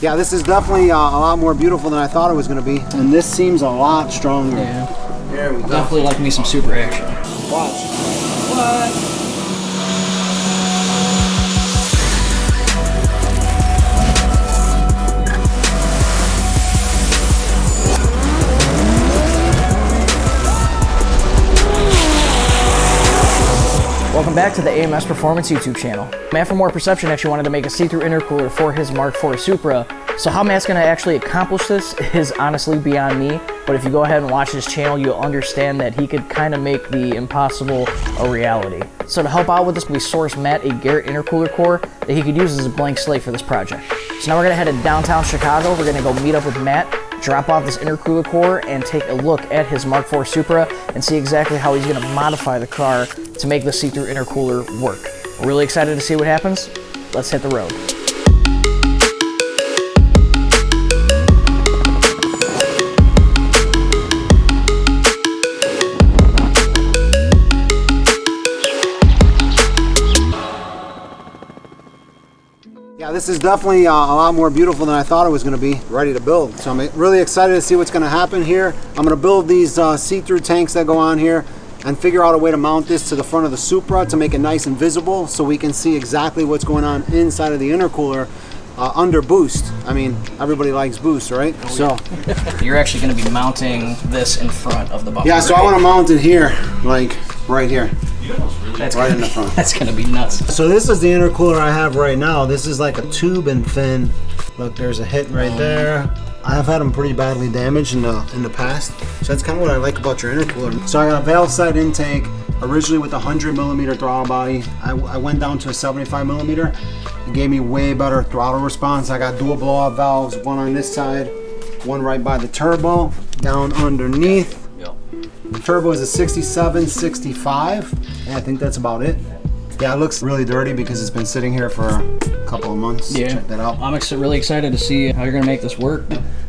Yeah, this is definitely a lot more beautiful than I thought it was going to be. And this seems a lot stronger. Yeah. There we go. Definitely like me some super action. Watch. What? Welcome back to the AMS Performance YouTube channel. Matt from More Perception actually wanted to make a see-through intercooler for his Mark IV Supra. So how Matt's gonna actually accomplish this is honestly beyond me. But if you go ahead and watch his channel, you'll understand that he could kind of make the impossible a reality. So to help out with this, we sourced Matt a Garrett intercooler core that he could use as a blank slate for this project. So now we're gonna head to downtown Chicago. We're gonna go meet up with Matt, drop off this intercooler core, and take a look at his Mark IV Supra and see exactly how he's gonna modify the car to make the see-through intercooler work. We're really excited to see what happens. Let's hit the road. Yeah, this is definitely a lot more beautiful than I thought it was going to be. Ready to build. So I'm really excited to see what's going to happen here. I'm going to build these see-through tanks that go on here and figure out a way to mount this to the front of the Supra to make it nice and visible so we can see exactly what's going on inside of the intercooler under boost. I mean, everybody likes boost, right? Oh, so yeah. You're actually going to be mounting this in front of the bumper. Yeah, so I want to mount it here, like right here. That's right in the front. That's gonna be nuts. So this is the intercooler I have right now. This is like a tube and fin. Look, there's a hit right there. I have had them pretty badly damaged in the past. So that's kind of what I like about your intercooler. So I got a valve side intake, originally with a 100mm throttle body. I went down to a 75mm. It gave me way better throttle response. I got dual blow-off valves, one on this side, one right by the turbo, down underneath. The turbo is a 67, 65, and I think that's about it. Yeah, it looks really dirty because it's been sitting here for a couple of months. Yeah, check that out. I'm really excited to see how you're gonna make this work.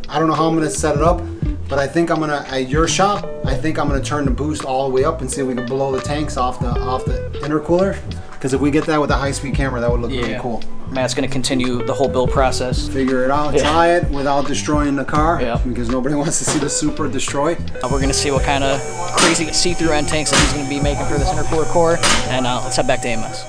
I don't know how I'm gonna set it up, but I think I'm gonna, at your shop, I think I'm gonna turn the boost all the way up and see if we can blow the tanks off the intercooler. Because if we get that with a high-speed camera, that would look really cool. Matt's gonna continue the whole build process. Figure it out, try it without destroying the car, Yeah. because nobody wants to see the Supra destroyed. We're gonna see what kind of crazy see-through end tanks that he's gonna be making for this intercooler core, and let's head back to AMS.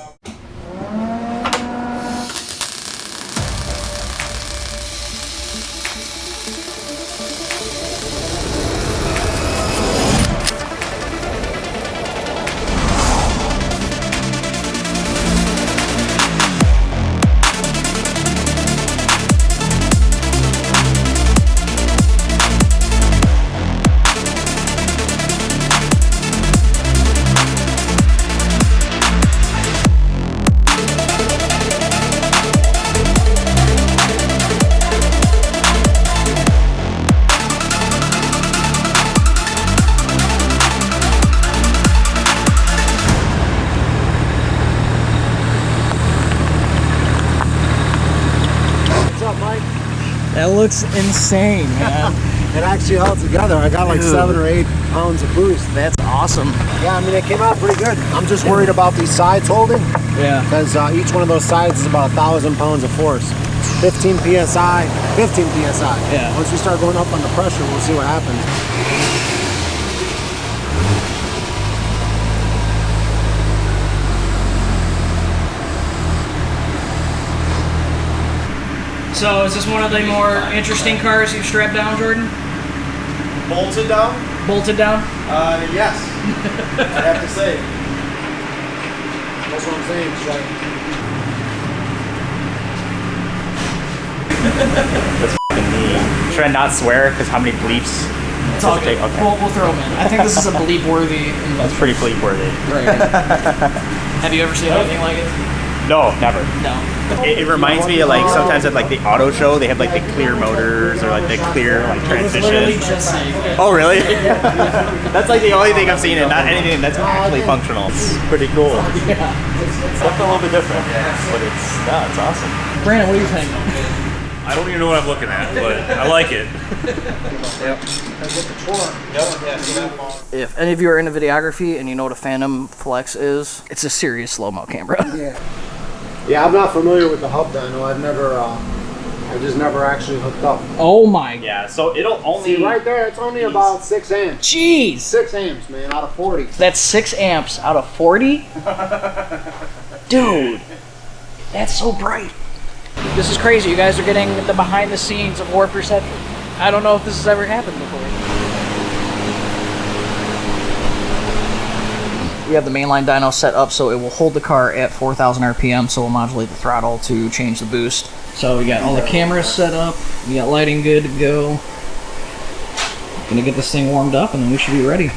That looks insane, man. It actually held together. I got like 7 or 8 pounds of boost. That's awesome. Yeah, I mean, it came out pretty good. I'm just worried about these sides holding. Yeah. Because each one of those sides is about 1,000 pounds of force. 15 PSI, 15 PSI. Yeah. Once we start going up on the pressure, we'll see what happens. So is this one of the more interesting cars you've strapped down, Jordan? Bolted down? Bolted down? Yes. I have to say. That's what I'm saying. That's f***ing mean. Should I not swear? Because how many bleeps? It's all good. Okay. We'll throw them in. I think this is a bleep-worthy investment. That's pretty bleep-worthy. Right. Have you ever seen anything like it? No, never. No. It reminds me of like sometimes at like the auto show they have like the clear motors or like the clear like Literally transmission. just saying. Oh really? That's like the only thing I've seen and not anything that's actually functional. It's pretty cool. Yeah. It's definitely a little bit different, but it's awesome. Brandon, what do you think? I don't even know what I'm looking at, but I like it. If any of you are into videography and you know what a Phantom Flex is, it's a serious slow-mo camera. Yeah, I'm not familiar with the hub dyno. I've never I just never actually hooked up. Oh my. Yeah, so it'll only... See, right there, it's only about 6 amps. Jeez. 6 amps, man, out of 40. That's 6 amps out of 40? Dude, that's so bright. This is crazy. You guys are getting the behind the scenes of War Perception. I don't know if this has ever happened before. We have the mainline dyno set up so it will hold the car at 4,000 RPM, so we'll modulate the throttle to change the boost. So we got all the cameras set up, we got lighting good to go. Gonna get this thing warmed up and then we should be ready.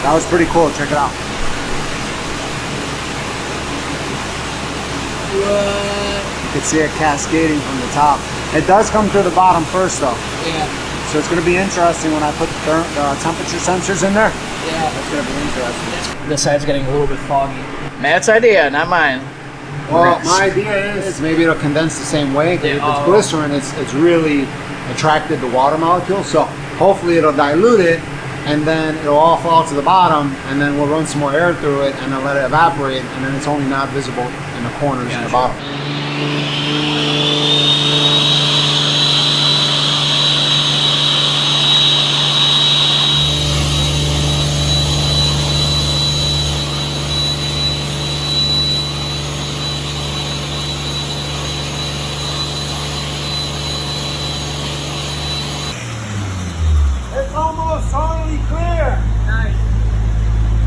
That was pretty cool. Check it out. You can see it cascading from the top. It does come through the bottom first, though. Yeah. So it's going to be interesting when I put the temperature sensors in there. Yeah. It's going to be interesting. This side's getting a little bit foggy. Matt's idea, not mine. Well, my idea is maybe it'll condense the same way. Because if it's glycerin, it's really attracted to water molecules. So hopefully it'll dilute it, and then it'll all fall to the bottom, and then we'll run some more air through it, and then let it evaporate, and then it's only not visible in the corners at the bottom. It's almost totally clear. Nice.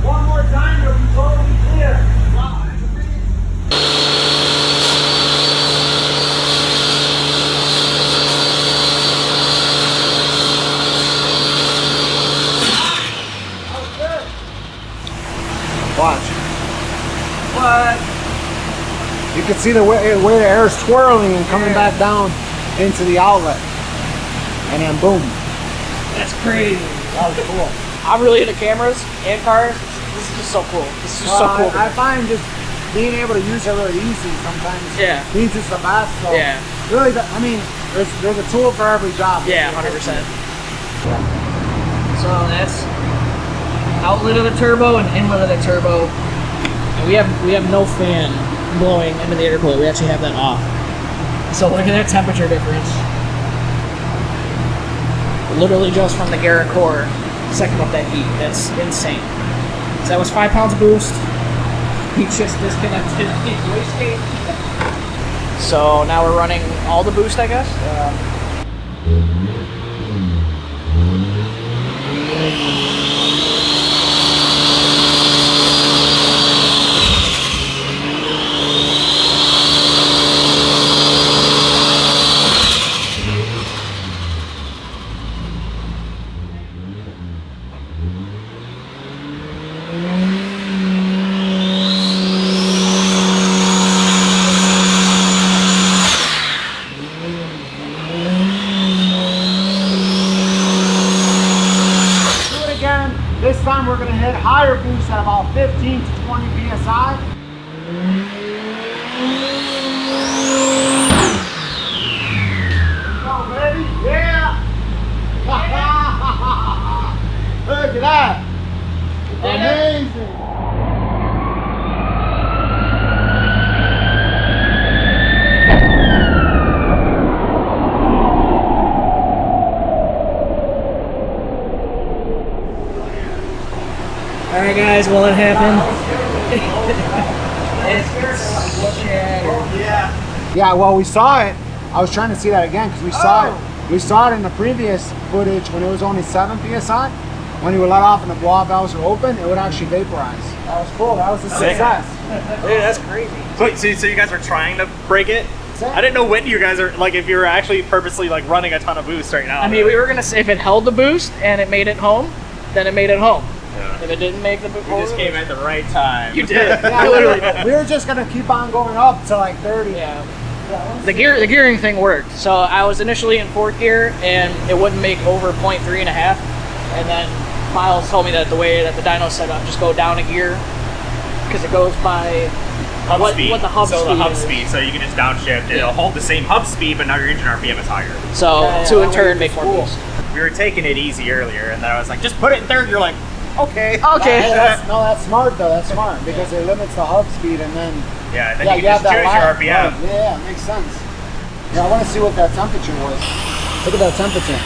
One more time, it'll be totally clear. Wow, that's amazing. Watch. What? You can see the way the air is swirling and coming back down into the outlet. And then boom. That's crazy. That was cool. I'm really into cameras and cars. This is just so cool. This is just so cool. I find just being able to use it really easy sometimes. Yeah. Means it's the best. So Yeah. Really, I mean, there's a tool for every job. Yeah, 100%. So that's outlet of the turbo and inlet of the turbo. And we have no fan blowing into the intercooler. We actually have that off. So look at that temperature difference. Literally just from the Garrett core, sucking up that heat. That's insane. So that was 5 pounds of boost. He just disconnected the wastegate. So now we're running all the boost, I guess. This time we're going to hit higher boost at about 15 to 20 psi. Go, baby. Yeah. Look at that. Amazing. Alright guys, well it happened. Yeah, well we saw it. I was trying to see that again because we saw it in the previous footage when it was only 7 psi. When you were let off and the blow-off valves were open, it would actually vaporize. That was cool. That was a success. Dude, that's crazy. So you guys are trying to break it? I didn't know when you guys are, like, if you were actually purposely, like, running a ton of boost right now. I mean, we were gonna say if it held the boost and it made it home, then it made it home. Yeah. If it didn't make the boost, You just came at the right time. You did. Yeah, You literally did. we were just gonna keep on going up to like 30. Yeah. The gearing thing worked. So I was initially in 4th gear and it wouldn't make over 0.3.5, and then Miles told me that the way that the dyno's set up, just go down a gear because it goes by hub what speed. the hub so speed the hub is. speed, so you can just downshift. It'll hold the same hub speed, but now your engine RPM is higher. So to in turn make more cool. boost. We were taking it easy earlier, and then I was like, just put it in third. You're like, okay. Okay. Hey, that's smart though. That's smart because it limits the hub speed, and then Yeah, and then you can just choose your RPM. Right. Yeah, it makes sense. Yeah, I want to see what that temperature was. Look at that temperature.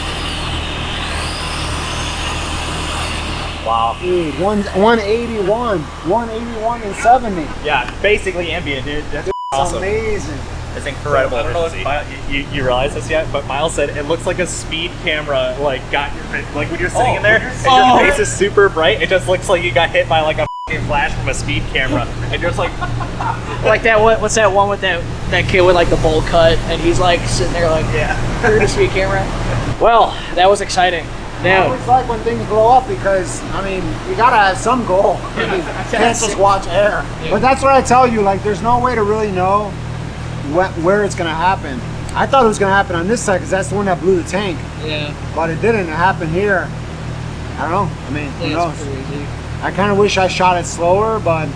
Wow. Dude, 181 and 70. Yeah, basically ambient, dude. That's It's awesome. amazing. It's incredible. I don't know if efficiency. you realize this yet, but Miles said it looks like a speed camera like got your face, like when you're sitting in there and your face is super bright. It just looks like you got hit by like a f***ing flash from a speed camera, and you're just like, Like that. What's that one with that kid with like the bowl cut, and he's like sitting there like through the speed camera. Well, that was exciting. I Now, always like when things blow up because, I mean, you gotta have some goal. I mean, you can't just watch air. But that's what I tell you, like, there's no way to really know where it's gonna happen. I thought it was gonna happen on this side because that's the one that blew the tank. yeah, But it didn't. It happened here. I don't know. I mean, who knows? that's crazy. I kind of wish I shot it slower, but,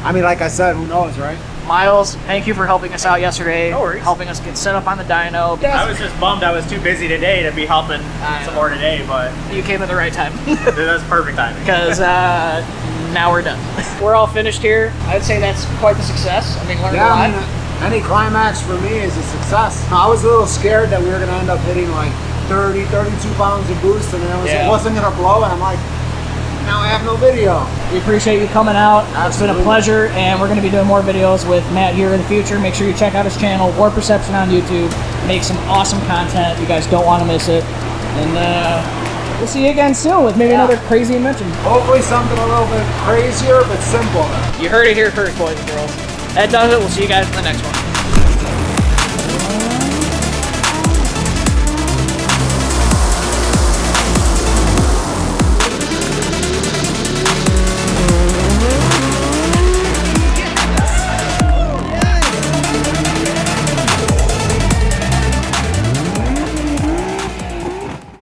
I mean, like I said, who knows, right? Miles, thank you for helping us out yesterday. No worries. Helping us get set up on the dyno. I was just bummed I was too busy today to be helping some more today, but You came at the right time. that's perfect timing. Because now we're done. We're all finished here. I'd say that's quite the success. I mean, learned a Yeah, lot. I mean, any climax for me is a success. I was a little scared that we were gonna end up hitting like 30, 32 pounds of boost, and then it wasn't gonna blow, and I'm like, now I have no video. We appreciate you coming out. It's been a Absolutely. pleasure, and we're going to be doing more videos with Matt here in the future. Make sure you check out his channel, War Perception on YouTube. Make some awesome content. You guys don't want to miss it. And we'll see you again soon with maybe another crazy invention. Hopefully something a little bit crazier, but simple. You heard it here first, boys and girls. That does it. We'll see you guys in the next one.